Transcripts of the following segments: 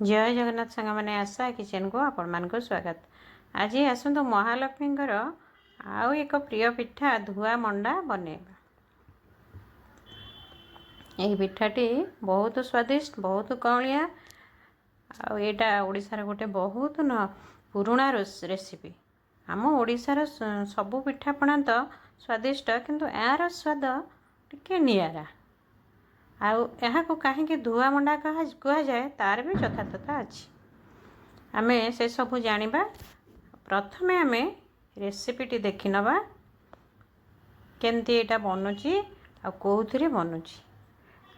जय जगन्नाथ सांग मैंने आशा किचन को आपण मान स्वागत। आज आसतु महालक्ष्मींकर आउ एक प्रिय पिठा धुआ मंडा बनैबा। यही पिठाटी बहुत स्वादिष्ट बहुत कौलिया आईटा ओडिशार गोटे बहुत न पुराणा रेसिपी। आम ओडिशार सबु पिठापणा तो स्वादिष्ट किंतु यार स्वाद टिके नियारा। आउ कहीं धुआ मंडा कह जाए तार भी यथार्थता अच्छी। आमे से सबू जानिबा। प्रथमे आमे रेसिपीटी देखि नबा केमती एटा बनुची आ कोउथिरे बनुची।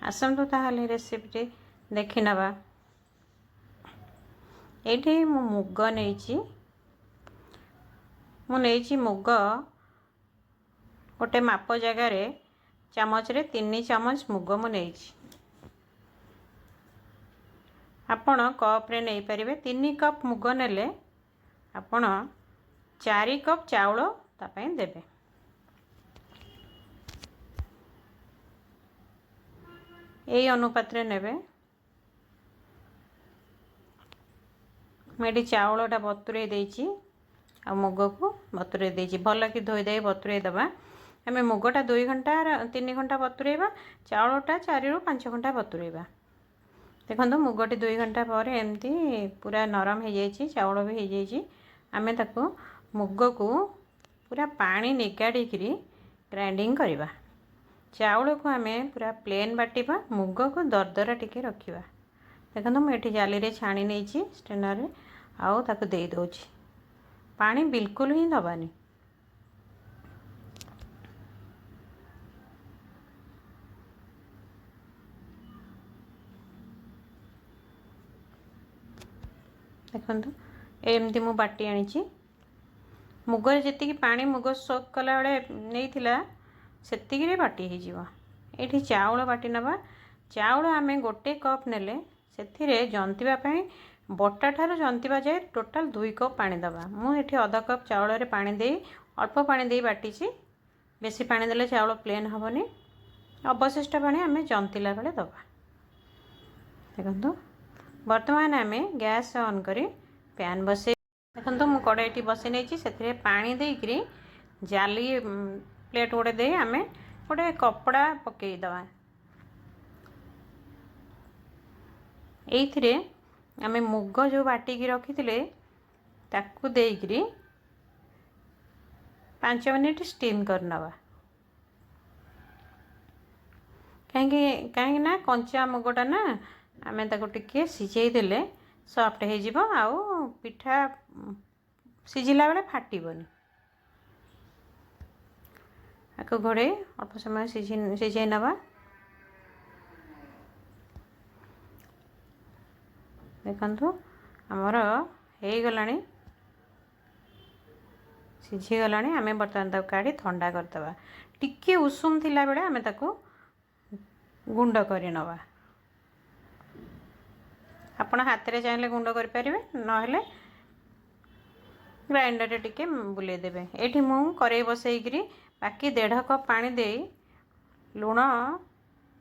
आसंतु ताहले रेसिपीटी देखि नबा। एठी मु मुग नेइची मुग गोटे माप जगार चामच रे 3 चामच मुग मु नेइची। आपण कप रे नहीं पारिबे। 3 कप मुग नेले आपण 4 कप चाउल तापई देबे। यही अनुपात रे नेबे। मेडी चाउलटा बतुरे देइची आ मुग को बतुरे देइची। भल कि धोई दे बतुरे दबा। हमें मुगटा 2 घंटा 3 घंटा बतुरेबा। चाउलटा 4 रु 5 घंटा बतुरेबा। देखो मुगटी 2 घंटा पर एमती पूरा नरम हो जाइए। चाउल भी हो जाइए। आमे ताको मुग को पूरा पानी निगाड़ी ग्राइंडिंग करवा। चाउल को आमे पूरा प्लेन बाटिबा। मुग को दरदरा टिके रखिबा। देखो मुझे जाली रे छाणी नहीं स्ट्रेनर रे आउ ताको दे दोची। पानी बिल्कुल ही दबानी। देखो एमती मु बाटी आनी। मुगर जी पानी मुग सोक कला बेले नहीं से बाटी हो। ये चाउल बाटी नवा। चाउल आमे गोटे कप नेले से जंतीवाई बटा ठार जंतीवा जाए टोटाल 2 कप पानी दबा। मुझे अधा कप चाउल रे पानी दे अल्प पानी दे बाटी। बेसी पानी देले चाउल प्लेन हेनी। अवशिष्ट पानी आमे जंतीला बेले दबा। देखो वर्तमान आमे गैस ऑन करी पैन बसे। देखो मु कड़ाईटी बसई नहीं से पानी देकरी जाली प्लेट गोटे दे आमे गोटे कपड़ा पकई दवा। एइथिरे आमे मुग जो बाटिकी रखी ताकू देकरी 5 मिनिट स्टीम करनवा। कहीं ना कंचा मुगटा ना आमे ताको टिके सिझेई देले सॉफ्ट हो जिवो। आउ पिठा सिझिला बेले फाटिबनी। आको घोड़े अल्प समय सिझेई नवा। देखंतु हमर हो गलानी सिझी गलानी। आमे बर्तमान ताको काढ़ी ठंडा करदबा। टिके उषुम थिला बेले आमे ताको गुंड करि नवा। आपण हाथ रे चाहिले गुंड करि परिबे नहेले ग्राइंडर रे टिके बुले देबे। एठी मु करेई बसई करी बाकी 1.5 कप पानी दे लूण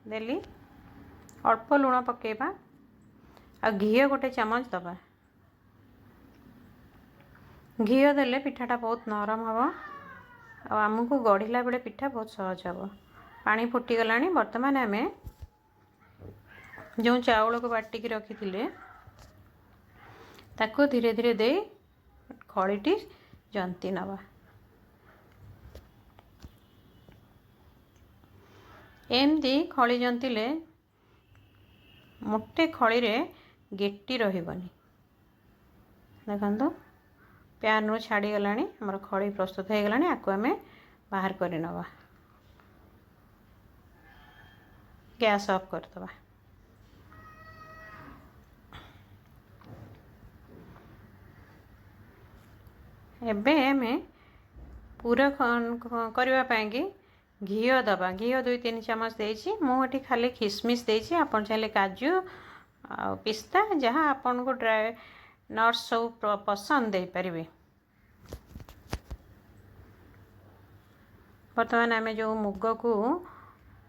देली। अल्प लूण पकेबा आ घी गोटे चामच दबा। घी देले पिठाटा बहुत नरम हम आमको गढ़िला बेले पिठा बहुत सहज हम। पानी फुटी गलानी। वर्तमान आमे जो चाउल को बाटिकी रखी ताको धीरे धीरे दे खड़ीटी जंती नवा। एमती खड़ी जंतीले मोटे खड़ी रे गेटी रहिबनी। देखो पैन रू छाड़ी गलानी। हमर खड़ी प्रस्तुत हो गलानी। आको आमे बाहर करि नवा। गैस ऑफ कर दबा। एबे हमें पूरा करबा पाएंगे घी दबा। घी 2-3 चामच देइछि। मुझे खाली खिसमिस देइछि। आपन चाहे काजू आ पिस्ता जहाँ आपन को ड्राई नट्स सब पसंद दे पारिबे। वर्तमान आमे जो मुग को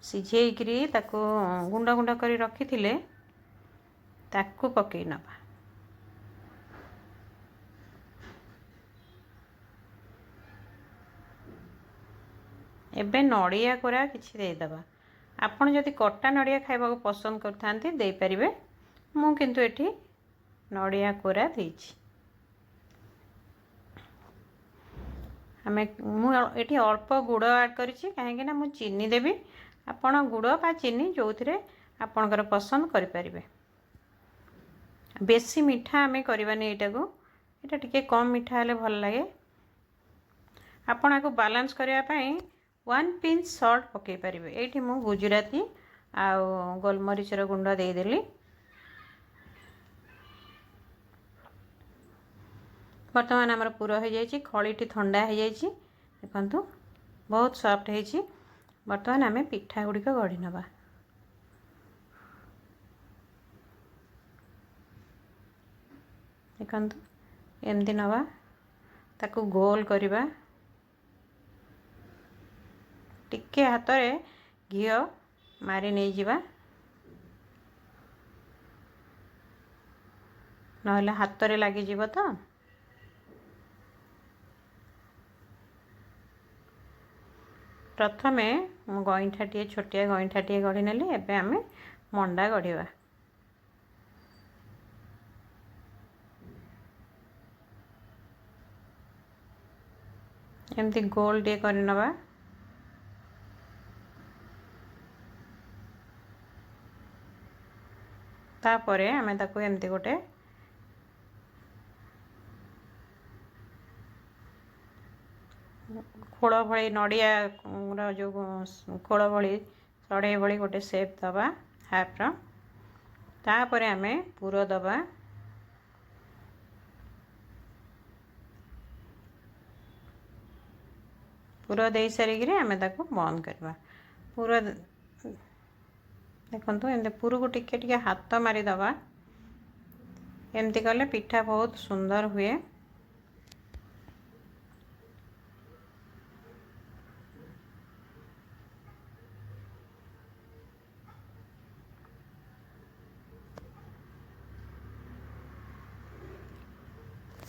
सिझेई करी ताको गुंडा गुंडा करी रखी थिले ताकू पकई नवा। एबे नड़िया कोरा किछि देदबा। आपण जदि कटा नड़िया खाइबा पसंद करथांती दे परिबे। मु किंतु एठी नड़िया कोरा देछि। आमे मु एठी अल्प गुड़ ऐड करिछि काहेकि ना मु चीनी देबी। आपण गुड़ बा चीनी जोथिरे आपणकर पसंद करि परिबे। बेसी मीठा आमे करबानी एटा को। एटा टिके कम मीठा हले भल लागे। आपण को बैलेंस करिया पई 1 पिंच सॉल्ट पके परिबे। एठी मु गुजराती आ गोलमरीचर गुंड दे देली। वर्तमान आमर पूरा हो जाइए। खड़ी ठंडा हो जाइए। देखु बहुत सॉफ्ट है। वर्तमान आम पिठा गुड़िक गढ़ी नवा। देखु एमती नवा ताकू गोल करवा। टिके हाथ में घी मारी नहीं जावा ना हाथ में लगी तो। प्रथमे गईठाटे छोटिया गईठाटे गढ़ी नेली। एबे आमे मंडा गढ़िवा। एमती गोल टे कर नवा। तापरे आमे ताको एमती गोटे खोल भली नड़िया जो खोल भली सड़े भली गोटे सेप दबा हाफ रो। तापरे आमे पूरा दबा। पूरा दे सारिक आमे ताको बंद करवा। पूरा देखो एमती पूरा को टिके टिके हाथ मारी दबा। एमती कले पिठा बहुत सुंदर हुए।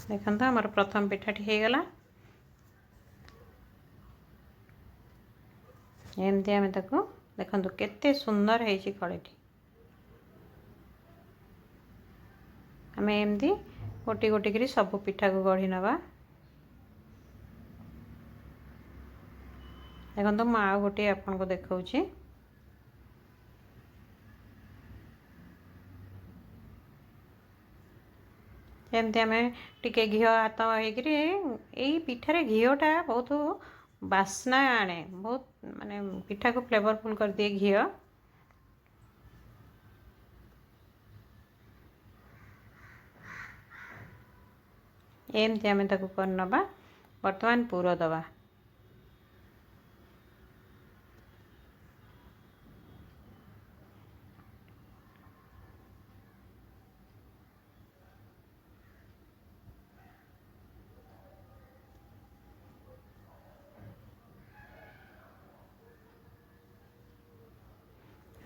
देखो आमर प्रथम पिठाटी हो गला। एमती आमे ताको देखो केते सुंदर है खड़ेटी। आमे एमती गोटी गोटी करी सब पिठा को गढ़ी नवा। देखो मु आ गोटे आपन को देखाउछि। एमती आमे टिके घी हाथ होइकरी एई पिठारे घीटा बहुत बास्ना आने। बहुत माने पिठा को फ्लेवरफुल कर दिए घी। एमती आमे ताको कर नबा। वर्तमान पूरा दबा।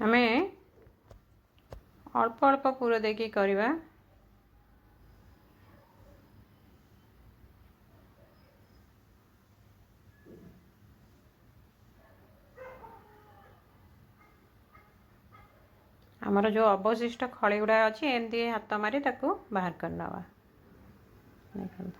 आमे अल्प अल्प पूरा देखी करवा। आमर जो अवशिष्ट खड़ी गुड़ा अच्छी एमती हाथ मारी ताकू बाहर कर नवा। देखो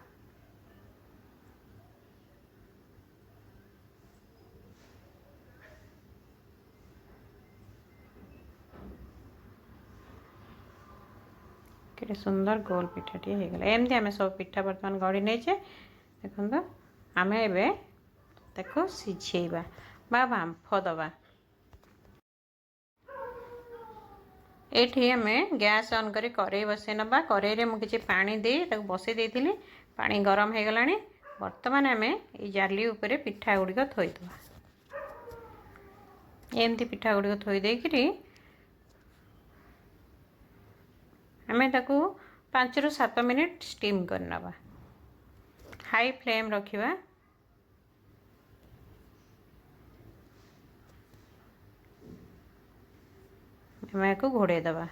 केटे सुंदर गोल पिठाटी हो गला। एमती आमे सब पिठा बर्तमान गढ़ी नहींचे। देखो आमे एबे ताको सिझेबा बा बांफ दबा। एठी आमे गैस ऑन करी करेई बसे नबा। करेई रे मु किछि पानी दे ताको बसे देथिली। पानी गरम हो गलानी। वर्तमान आमे ए जाली ऊपर पिठा गुड़िक थोई दबा। एमती पिठा गुड़िक थोई देकिरी आमे ताको 5 ରୁ 7 मिनिट स्टीम कर नबा। हाई फ्लेम रखिबा। आमे को घोड़े दबा।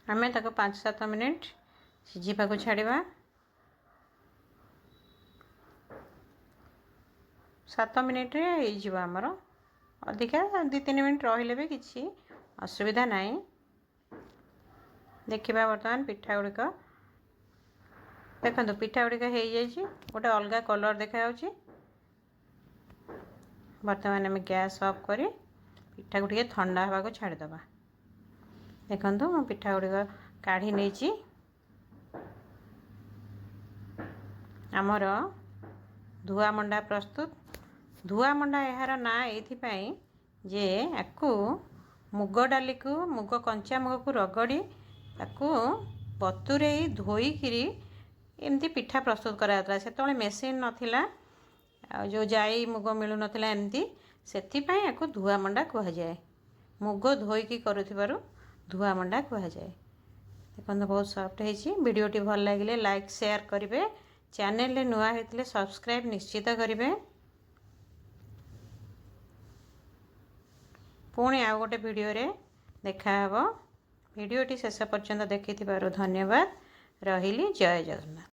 आमे ताको 5-7 मिनिट सिझिबाकू छाड़िबा। 7 मिनिट रे हो आमर अधिका 2-3 मिनिट रहिले भी किसी असुविधा नहीं। देखिबा वर्तमान पिठा गुड़िक देखो पिठा गुड़िक हो जाइए गोटे अलग कलर देखा जाउची। वर्तमान आम गैस ऑफ करी पिठा को ठंडा हवा को छाड़ीदबा। देखो मो पिठा गुड़िक काढ़ी नहीं आमर धुआ मंडा प्रस्तुत। धुआ मंडा यार ना ये जे याकू मुग डाली को मुग कंचा मुग को रगड़ी ताकू बतुरे धोईकिरी एमती पिठा प्रस्तुत कराया से मेसीन नथिला जो जाई मुग मिलू नथिला एमती सेथिपाई याकू धुआ मंडा कहा जाए। मुग धोईकी करुथिबारु धुआ मंडा कहा जाए। देखो बहुत सॉफ्ट है। वीडियोटी भल लगे लाइक शेयर करेंगे। चैनल नुआ होते सब्सक्राइब निश्चित करेंगे। पुणी आउ गोटे वीडियो रे देखा वीडियोटी शेष पर्यंत देखि धन्यवाद। रहिली। जय जगन्नाथ।